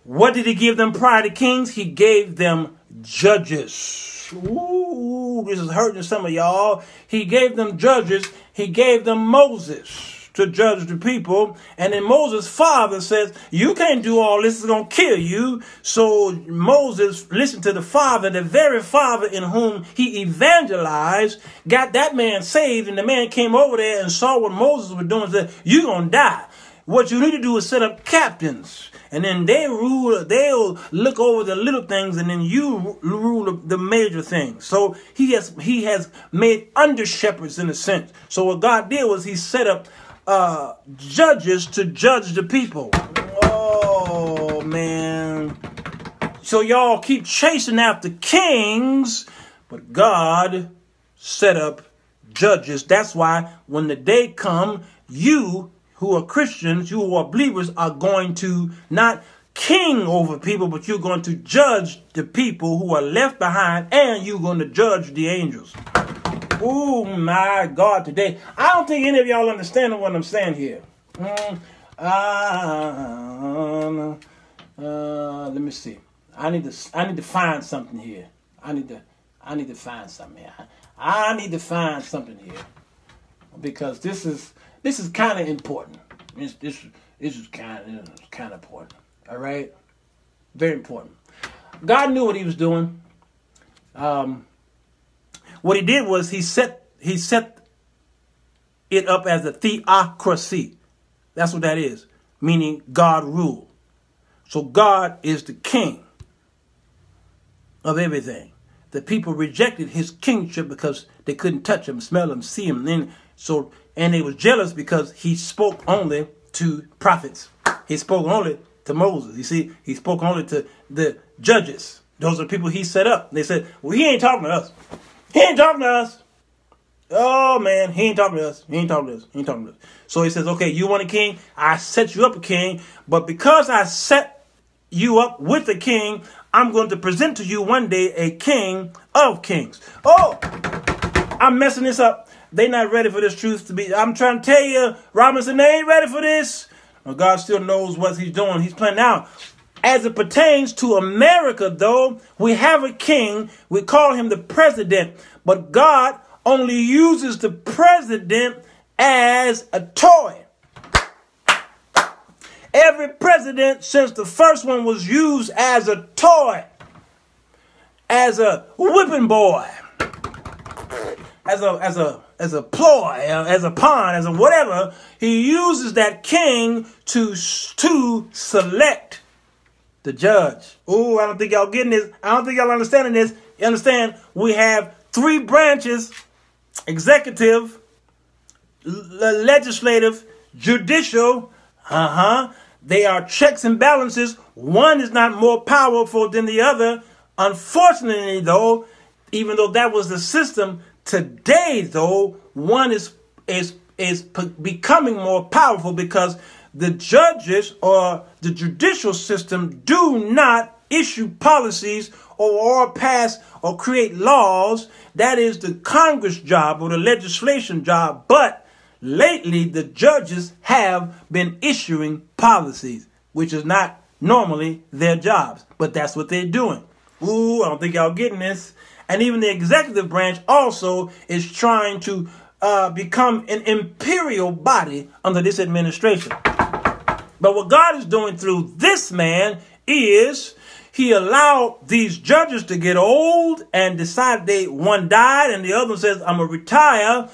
What did he give them prior to kings? He gave them judges. Ooh, this is hurting some of y'all. He gave them judges. He gave them Moses to judge the people. And then Moses' father says, you can't do all this. It's going to kill you. So Moses listened to the father, the very father in whom he evangelized, got that man saved. And the man came over there and saw what Moses was doing and said, you're going to die. What you need to do is set up captains. And then they'll look over the little things, and then you rule the major things. So he has made under shepherds in a sense. So what God did was he set up judges to judge the people. Oh, man. So y'all keep chasing after kings, but God set up judges. That's why when the day comes, you who are Christians, you who are believers, are going to not king over people, but you're going to judge the people who are left behind, and you're going to judge the angels. Oh, my God, today. I don't think any of y'all understand what I'm saying here. Let me see. I need to find something here. I need to find something here. I need to find something here. Because this is kind of important. This is kind of important. All right, very important. God knew what He was doing. What He did was He set it up as a theocracy. That's what that is, meaning God rule. So God is the king of everything. The people rejected his kingship because they couldn't touch him, smell him, see him. And they was jealous because he spoke only to prophets. He spoke only to Moses. You see, he spoke only to the judges. Those are the people he set up. They said, well, he ain't talking to us. He ain't talking to us. Oh, man, he ain't talking to us. He ain't talking to us. He ain't talking to us. So he says, okay, you want a king? I set you up a king. But because I set you up with a king, I'm going to present to you one day a king of kings. Oh, I'm messing this up. They not ready for this truth to be. I'm trying to tell you, Robinson, they ain't ready for this. Well, God still knows what he's doing. He's planning out. As it pertains to America, though, we have a king. We call him the president. But God only uses the president as a toy. Every president since the first one was used as a toy, as a whipping boy, as a ploy, as a pawn, as a whatever. He uses that king to select the judge. Oh, I don't think y'all getting this. I don't think y'all understanding this. You understand? We have three branches: executive, legislative, judicial. They are checks and balances. One is not more powerful than the other. Unfortunately, though, even though that was the system, today, though, one is becoming more powerful because the judges or the judicial system do not issue policies or pass or create laws. That is the Congress job or the legislation job. But lately, the judges have been issuing policies, which is not normally their jobs. But that's what they're doing. Ooh, I don't think y'all getting this. And even the executive branch also is trying to become an imperial body under this administration. But what God is doing through this man is he allowed these judges to get old and decide one died and the other one says, I'm going to retire.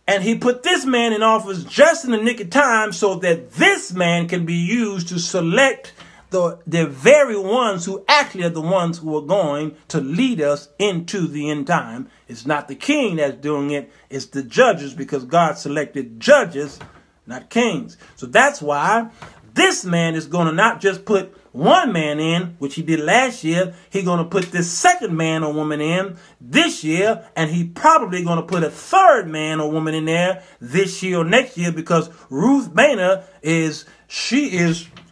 And he put this man in office just in the nick of time so that this man can be used to select the very ones who actually are the ones who are going to lead us into the end time. It's not the king that's doing it. It's the judges, because God selected judges, not kings. So that's why this man is going to not just put one man in, which he did last year. He's going to put this second man or woman in this year. And he probably going to put a third man or woman in there this year or next year, because Ruth Boehner is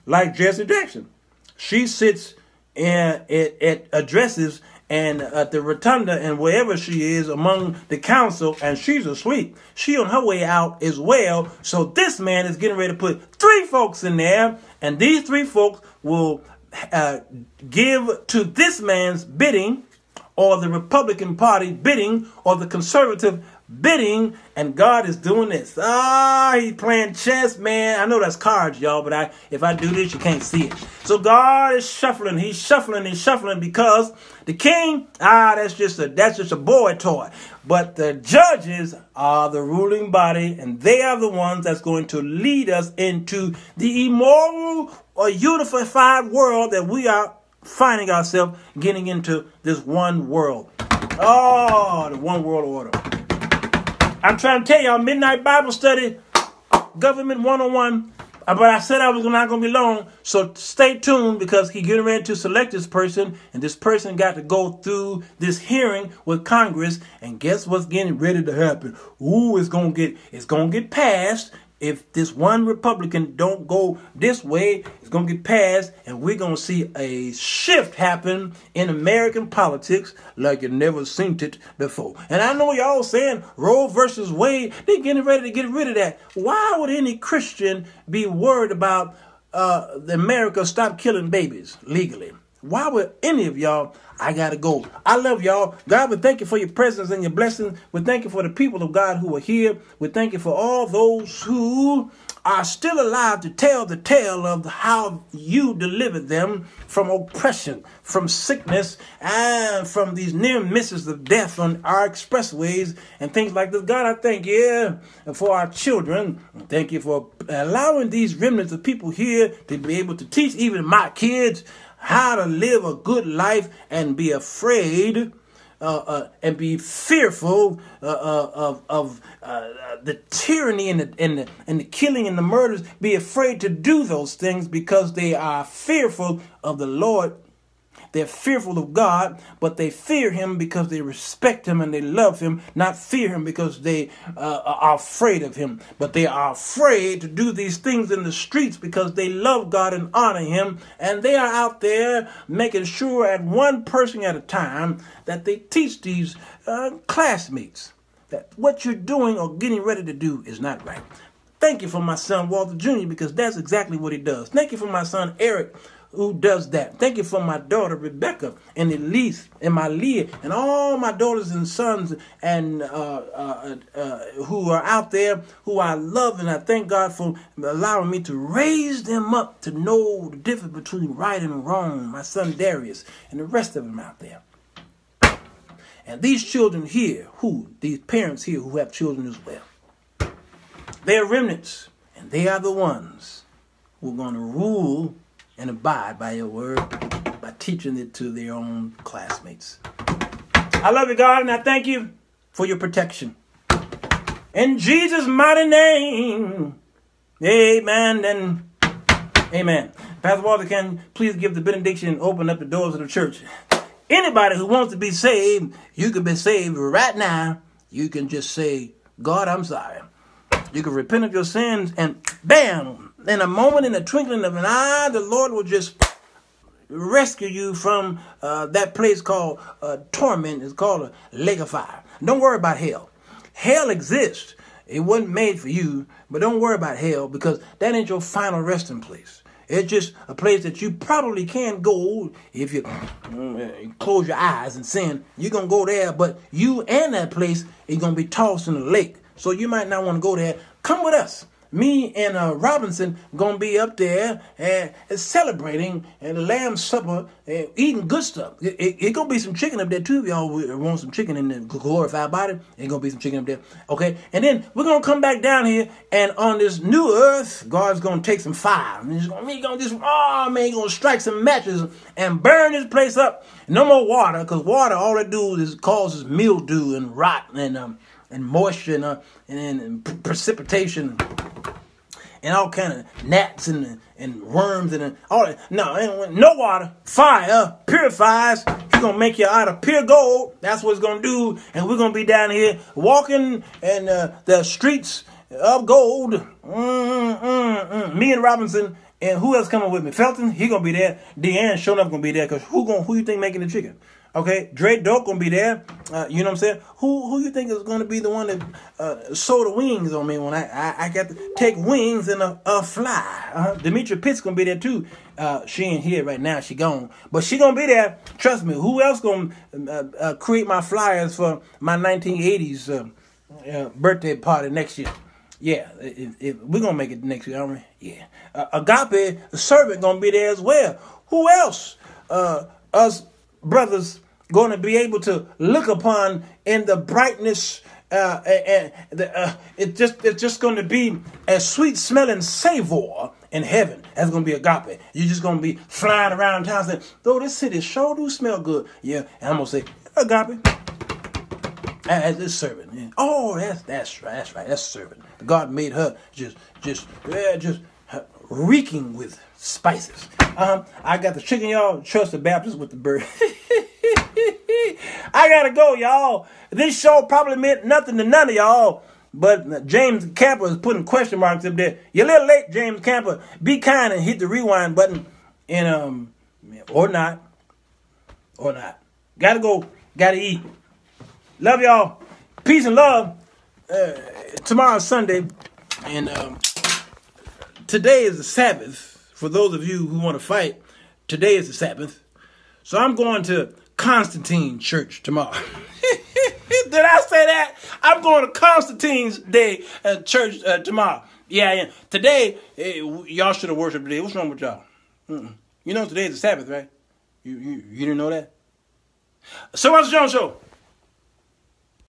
like Jesse Jackson. She sits at addresses and at the rotunda and wherever she is among the council, and she's asleep. She on her way out as well. So this man is getting ready to put 3 folks in there, and these 3 folks will give to this man's bidding, or the Republican Party bidding, or the conservative bidding, and God is doing this. He's playing chess, man. I know that's cards, y'all, but if I do this, you can't see it. So God is shuffling. He's shuffling because the king, that's just a boy toy. But the judges are the ruling body, and they are the ones that's going to lead us into the immoral or unified world that we are finding ourselves getting into, this one world. Oh, the one world order. I'm trying to tell y'all, Midnight Bible Study, Government 101. But I said I was not going to be long. So stay tuned, because he's getting ready to select this person. And this person got to go through this hearing with Congress. And guess what's getting ready to happen? Ooh, it's going to get passed. If this one Republican don't go this way, it's going to get passed, and we're going to see a shift happen in American politics like you never seen it before. And I know y'all saying Roe versus Wade, they're getting ready to get rid of that. Why would any Christian be worried about America stop killing babies legally? Why would any of y'all? I got to go. I love y'all. God, we thank you for your presence and your blessings. We thank you for the people of God who are here. We thank you for all those who are still alive to tell the tale of how you delivered them from oppression, from sickness, and from these near misses of death on our expressways and things like this. God, I thank you for our children. Thank you for allowing these remnants of people here to be able to teach even my kids how to live a good life and be afraid and be fearful of the tyranny and the killing and the murders. Be afraid to do those things because they are fearful of the Lord. They're fearful of God, but they fear him because they respect him and they love him, not fear him because they are afraid of him. But they are afraid to do these things in the streets because they love God and honor him. And they are out there making sure at one person at a time that they teach these classmates that what you're doing or getting ready to do is not right. Thank you for my son, Walter Jr., because that's exactly what he does. Thank you for my son, Eric, who does that. Thank you for my daughter Rebecca and Elise and my Leah and all my daughters and sons and who are out there who I love, and I thank God for allowing me to raise them up to know the difference between right and wrong. My son Darius and the rest of them out there. And these children here, these parents here who have children as well, they are remnants, and they are the ones who are going to rule and abide by your word by teaching it to their own classmates. I love you, God, and I thank you for your protection. In Jesus' mighty name, amen and amen. Pastor Walter, can you please give the benediction and open up the doors of the church? Anybody who wants to be saved, you can be saved right now. You can just say, God, I'm sorry. You can repent of your sins and bam, in a moment, in a twinkling of an eye, the Lord will just rescue you from that place called torment. It's called a lake of fire. Don't worry about hell. Hell exists. It wasn't made for you, but don't worry about hell because that ain't your final resting place. It's just a place that you probably can go if you close your eyes and sin. You're going to go there, but you and that place is going to be tossed in the lake. So you might not want to go there. Come with us. Me and Robinson going to be up there and celebrating the Lamb Supper and eating good stuff. It going to be some chicken up there too. If y'all want some chicken in the glorified body, it going to be some chicken up there. Okay. And then we're going to come back down here, and on this new earth, God's going to take some fire. And he's going to strike some matches and burn this place up. No more water, because water, all it do is causes mildew and rot and moisture and precipitation and all kind of gnats and worms and all that. No water. Fire purifies. He's going to make you out of pure gold. That's what it's going to do. And we're going to be down here walking in the streets of gold. Me and Robinson. And who else coming with me? Felton, he going to be there. Deanne showing up going to be there because who you think making the chicken? Okay, Dre Dope gonna be there. You know what I'm saying? Who you think is gonna be the one that sew the wings on me when I got to take wings and a fly? Demetria Pitt's gonna be there too. She ain't here right now. She gone, but she gonna be there. Trust me. Who else gonna create my flyers for my 1980s birthday party next year? Yeah, if we're gonna make it next year, aren't we? Yeah. Agape, the servant, gonna be there as well. Who else? Us brothers going to be able to look upon in the brightness. It's just going to be a sweet smelling savor in heaven. That's going to be agape. You're just going to be flying around town saying, "Though this city sure do smell good." Yeah, and I'm going to say agape. As this servant. Yeah. Oh, that's right. That's servant. God made her just reeking with spices. I got the chicken, y'all. Trust the Baptist with the bird. I gotta go, y'all. This show probably meant nothing to none of y'all, but James Camper is putting question marks up there. You're a little late, James Camper. Be kind and hit the rewind button, and or not. Gotta go. Gotta eat. Love y'all. Peace and love. Tomorrow's Sunday, and today is the Sabbath. For those of you who want to fight, today is the Sabbath. So I'm going to Constantine Church tomorrow. Did I say that? I'm going to Constantine's Day church tomorrow. Yeah. Today, y'all should have worshiped today. What's wrong with y'all? You know today's the Sabbath, right? You didn't know that? So what's the Jones Show?